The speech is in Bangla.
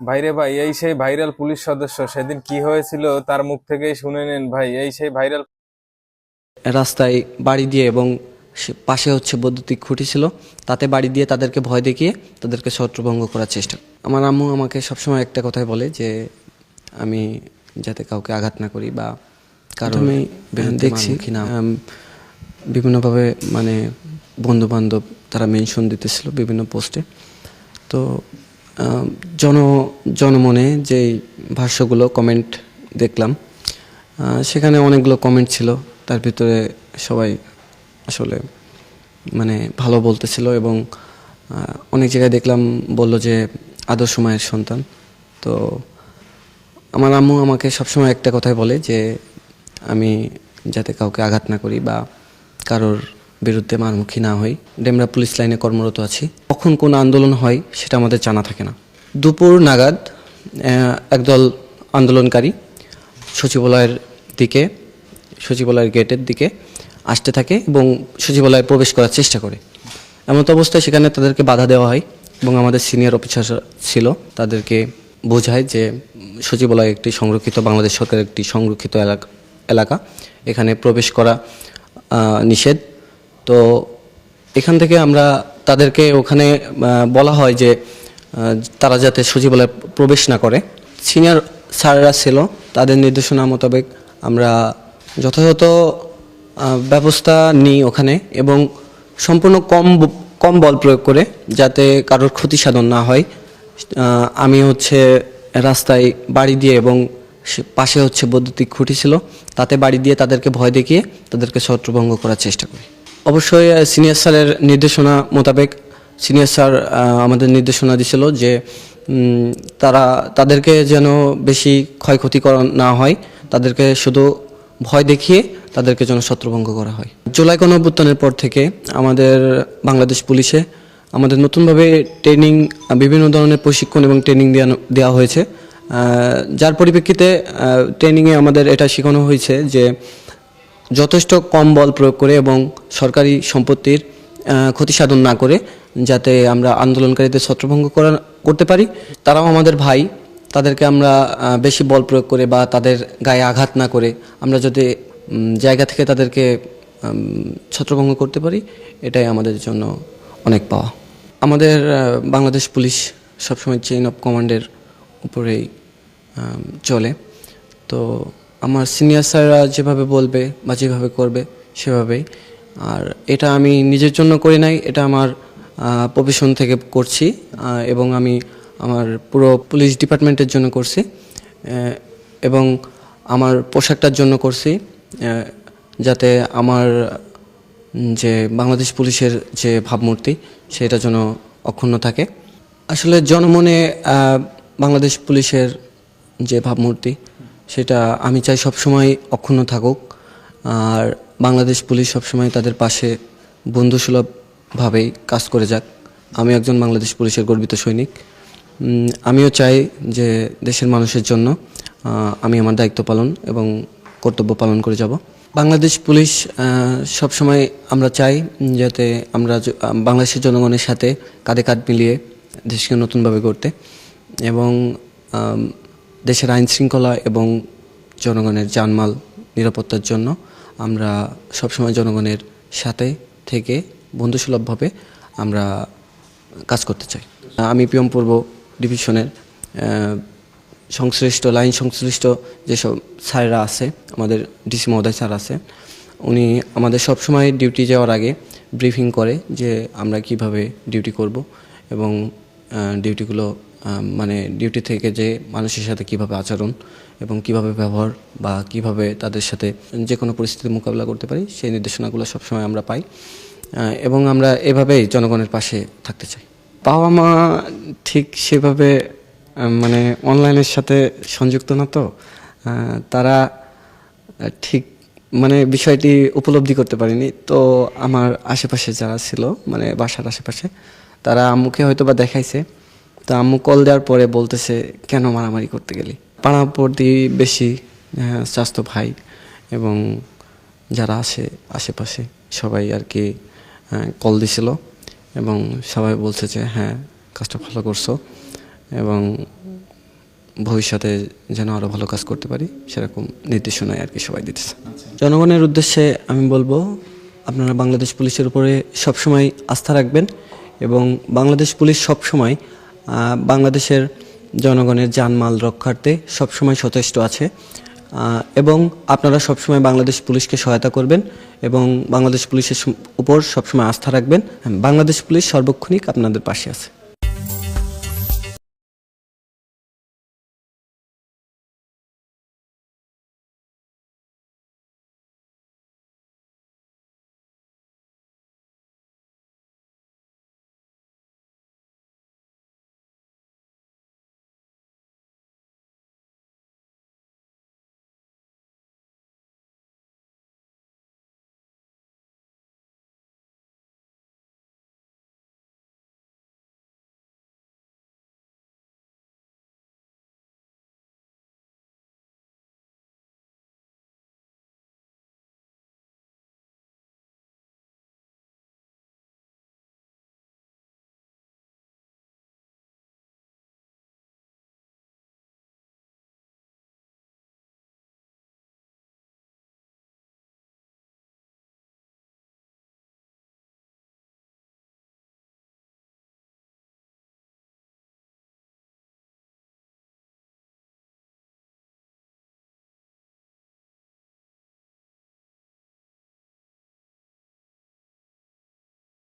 ভাইরে ভাই, এই সেই ভাইরাল পুলিশ সদস্য সেদিন কি হয়েছিল তার মুখ থেকেই শুনে নেন ভাই। এই সেই ভাইরাল। রাস্তায় বাড়ি দিয়ে এবং পাশে হচ্ছে বৈদ্যুতিক খুঁটি ছিল, তাতে বাড়ি দিয়ে তাদেরকে ভয় দেখিয়ে তাদেরকে ছত্রভঙ্গ করার চেষ্টা। আমার আম্মু আমাকে সবসময় একটা কথাই বলে যে আমি যাতে কাউকে আঘাত না করি বা কারো আমি দেখছি না। বিভিন্নভাবে মানে বন্ধু বান্ধব তারা মেনশন দিতেছিল বিভিন্ন পোস্টে। তো আম, জন জনমনে যেই ভাষ্যগুলো কমেন্ট দেখলাম, সেখানে অনেকগুলো কমেন্ট ছিল। তার ভিতরে সবাই আসলে মানে ভালো বলতেছিল এবং অনেক জায়গায় দেখলাম বলল যে আদর্শ মায়ের সন্তান। তো আমার আম্মু আমাকে সবসময় একটা কথাই বলে যে আমি যাতে কাউকে আঘাত না করি বা কারোর বিরুদ্ধে মারমুখী না হই। ডেমরা পুলিশ লাইনে কর্মরত আছি, কখন কোন আন্দোলন হয় সেটা আমাদের জানা থাকে না। দুপুর নাগাদ একদল আন্দোলনকারী সচিবালয়ের দিকে সচিবালয়ের গেটের দিকে আসতে থাকে এবং সচিবালয়ে প্রবেশ করার চেষ্টা করে। এমন তো অবস্থায় সেখানে তাদেরকে বাধা দেওয়া হয় এবং আমাদের সিনিয়র অফিসার ছিল, তাদেরকে বোঝায় যে সচিবালয় একটি সংরক্ষিত, বাংলাদেশ সরকারের একটি সংরক্ষিত এলাকা, এখানে প্রবেশ করা নিষেধ। তো এখান থেকে আমরা তাদেরকে ওখানে বলা হয় যে তারা যাতে সচিবালয়ে প্রবেশ না করে। সিনিয়র স্যাররা ছিল, তাদের নির্দেশনা মোতাবেক আমরা যথাযথ ব্যবস্থা নিই ওখানে এবং সম্পূর্ণ কম বল প্রয়োগ করে যাতে কারোর ক্ষতি সাধন না হয়। আমি হচ্ছে রাস্তায় বাড়ি দিয়ে এবং পাশে হচ্ছে বৈদ্যুতিক খুঁটি ছিল, তাতে বাড়ি দিয়ে তাদেরকে ভয় দেখিয়ে তাদেরকে ছত্রভঙ্গ করার চেষ্টা করি। অবশ্যই সিনিয়র স্যারের নির্দেশনা মোতাবেক সিনিয়র স্যার আমাদের নির্দেশনা দিছিল যে তাদেরকে যেন বেশি ক্ষয়ক্ষতি করা না হয়, তাদেরকে শুধু ভয় দেখিয়ে তাদেরকে যেন ছত্রভঙ্গ করা হয়। জুলাই গণঅভ্যুত্থানের পর থেকে আমাদের বাংলাদেশ পুলিশে আমাদের নতুনভাবে ট্রেনিং, বিভিন্ন ধরনের প্রশিক্ষণ এবং ট্রেনিং দেওয়া হয়েছে, যার পরিপ্রেক্ষিতে ট্রেনিংয়ে আমাদের এটা শেখানো হয়েছে যে যথেষ্ট কম বল প্রয়োগ করে এবং সরকারি সম্পত্তির ক্ষতি সাধন না করে যাতে আমরা আন্দোলনকারীদের ছত্রভঙ্গ করতে পারি। তারাও আমাদের ভাই, তাদেরকে আমরা বেশি বল প্রয়োগ করে বা তাদের গায়ে আঘাত না করে আমরা যদি জায়গা থেকে তাদেরকে ছত্রভঙ্গ করতে পারি, এটাই আমাদের জন্য অনেক পাওয়া। আমাদের বাংলাদেশ পুলিশ সবসময় চেইন অফ কমান্ডের উপরেই চলে। তো আমার সিনিয়র স্যাররা যেভাবে বলবে বা যেভাবে করবে সেভাবেই। আর এটা আমি নিজের জন্য করি নাই, এটা আমার প্রফেশন থেকে করছি এবং আমি আমার পুরো পুলিশ ডিপার্টমেন্টের জন্য করছি এবং আমার পোশাকটার জন্য করছি, যাতে আমার যে বাংলাদেশ পুলিশের যে ভাবমূর্তি সেটা যেন অক্ষুণ্ণ থাকে। আসলে জনমনে বাংলাদেশ পুলিশের যে ভাবমূর্তি সেটা আমি চাই সবসময় অক্ষুণ্ণ থাকুক। আর বাংলাদেশ পুলিশ সবসময় তাদের পাশে বন্ধুসুলভভাবেই কাজ করে যাক। আমি একজন বাংলাদেশ পুলিশের গর্বিত সৈনিক। আমিও চাই যে দেশের মানুষের জন্য আমি আমার দায়িত্ব পালন এবং কর্তব্য পালন করে যাব। বাংলাদেশ পুলিশ সবসময় আমরা চাই যাতে আমরা বাংলাদেশের জনগণের সাথে কাঁধে কাঁধ মিলিয়ে দেশকে নতুনভাবে গড়তে এবং দেশের আইন শৃঙ্খলা এবং জনগণের জানমাল নিরাপত্তার জন্য আমরা সবসময় জনগণের সাথে থেকে বন্ধুসুলভভাবে আমরা কাজ করতে চাই। আমি পিএম পূর্ব ডিভিশনের সংশ্লিষ্ট যেসব স্যাররা আছে, আমাদের ডিসি মহোদয় স্যার আছে, উনি আমাদের সবসময় ডিউটি যাওয়ার আগে ব্রিফিং করে যে আমরা কিভাবে ডিউটি করব এবং ডিউটিগুলো মানে ডিউটি থেকে যে মানুষের সাথে কিভাবে আচরণ এবং কিভাবে ব্যবহার বা কিভাবে তাদের সাথে যে কোনো পরিস্থিতির মোকাবিলা করতে পারি সেই নির্দেশনাগুলো সবসময় আমরা পাই এবং আমরা এভাবেই জনগণের পাশে থাকতে চাই। বাবা মা ঠিক সেভাবে মানে অনলাইনের সাথে সংযুক্ত না, তো তারা ঠিক মানে বিষয়টি উপলব্ধি করতে পারেনি। তো আমার আশেপাশে যারা ছিল মানে বাসার আশেপাশে, তারা আম্মুকে হয়তো বা দেখাইছে। তো আম্মু কল দেওয়ার পরে বলতেছে কেন মারামারি করতে গেলি। পাড়া প্রতিবেশী, স্বাস্থ্য ভাই এবং যারা আশেপাশে সবাই আর কি কল দিছিল এবং সবাই বলছে যে হ্যাঁ, কাজটা ভালো করছো এবং ভবিষ্যতে যেন আরও ভালো কাজ করতে পারি সেরকম নির্দেশনায় আর কি সবাই দিতেছে। জনগণের উদ্দেশ্যে আমি বলবো, আপনারা বাংলাদেশ পুলিশের উপরে সবসময় আস্থা রাখবেন এবং বাংলাদেশ পুলিশ সবসময় বাংলাদেশের জনগণের জানমাল রক্ষার্থে সবসময় সচেষ্ট আছে এবং আপনারা সবসময় বাংলাদেশ পুলিশকে সহায়তা করবেন এবং বাংলাদেশ পুলিশের উপর সবসময় আস্থা রাখবেন। বাংলাদেশ পুলিশ সর্বক্ষণিক আপনাদের পাশে আছে।